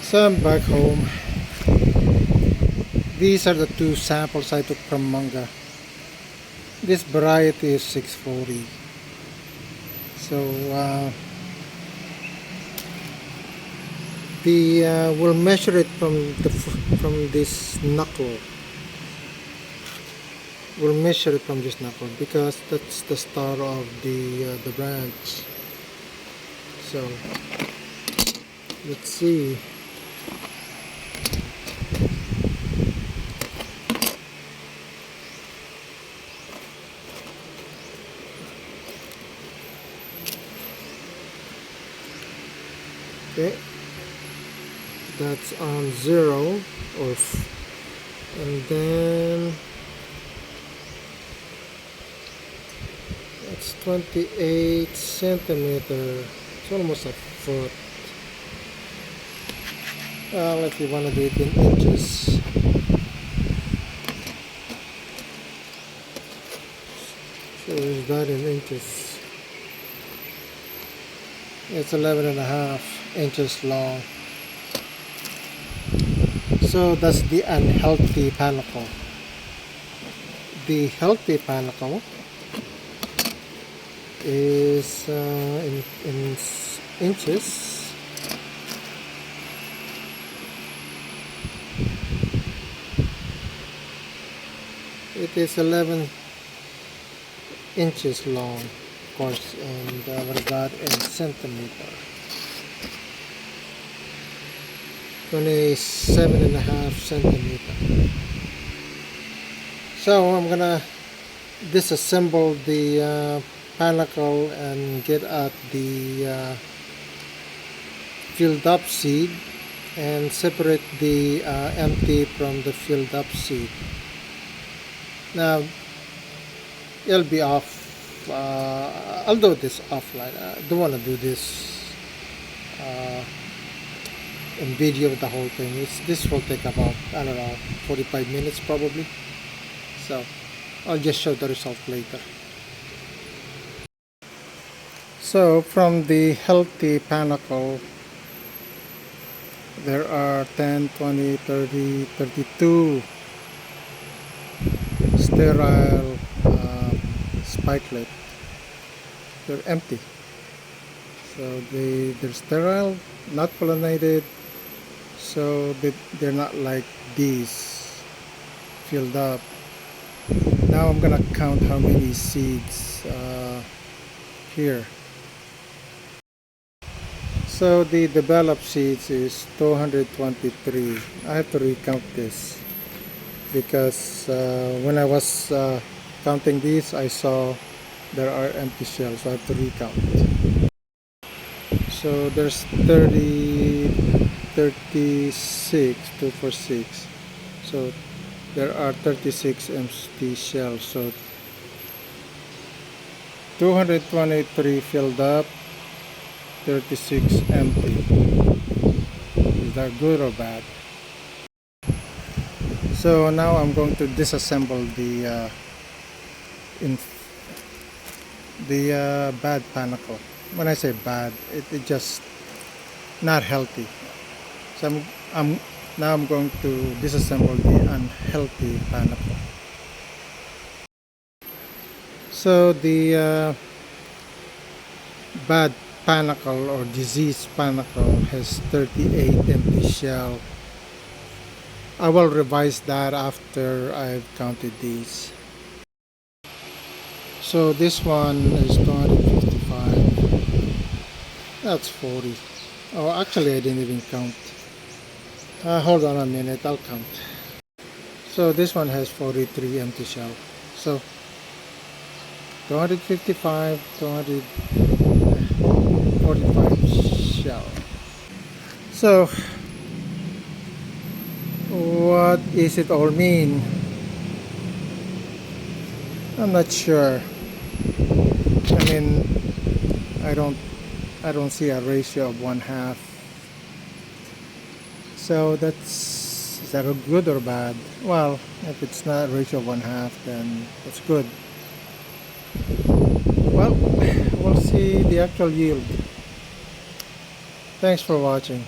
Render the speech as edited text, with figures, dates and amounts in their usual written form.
So I'm back home. These are the two samples I took from manga. This variety is 640. So we'll measure it from this knuckle. We'll measure it from this knuckle because that's the start of the branch. So let's see. Okay, that's on 0 and then that's 28 centimeter. It's almost a foot. Well, if you want to do it in inches, so is that in inches? It's 11.5 inches long. So that's the unhealthy panicle. The healthy panicle is in inches. It is 11 inches long, of course, and what is that in centimeter? 27.5 centimeter. So I'm gonna disassemble the panicle and get at the filled up seed and separate the empty from the filled up seed. Now it'll be off. I'll do this offline. I don't want to do this in video of the whole thing. This will take about, I don't know, 45 minutes probably. So I'll just show the result later. So from the healthy panicle, there are 10, 20, 30, 32 sterile spikelet. They're empty. So they're sterile, not pollinated. So they're not like these filled up. Now I'm gonna count how many seeds here. So the developed seeds is 223. I have to recount this because when I was counting these, I saw there are empty shells, so I have to recount. So there's 36, 246. So there are 36 empty shells. So 223 filled up, 36 empty. Is that good or bad? So now I'm going to disassemble the bad panicle. When I say bad, it just not healthy. So now I'm going to disassemble the unhealthy panicle. So the bad panicle or diseased panicle has 38 empty shell. I will revise that after I've counted these. So this one is 255. That's 40. Oh, actually I didn't even count. Hold on a minute, I'll count. So this one has 43 empty shell. So 255, 245 shell. So what is it all mean? I'm not sure. I mean, I don't see a ratio of 1/2. So is that good or bad? Well, if it's not a ratio of 1/2, then that's good. Well, we'll see the actual yield. Thanks for watching.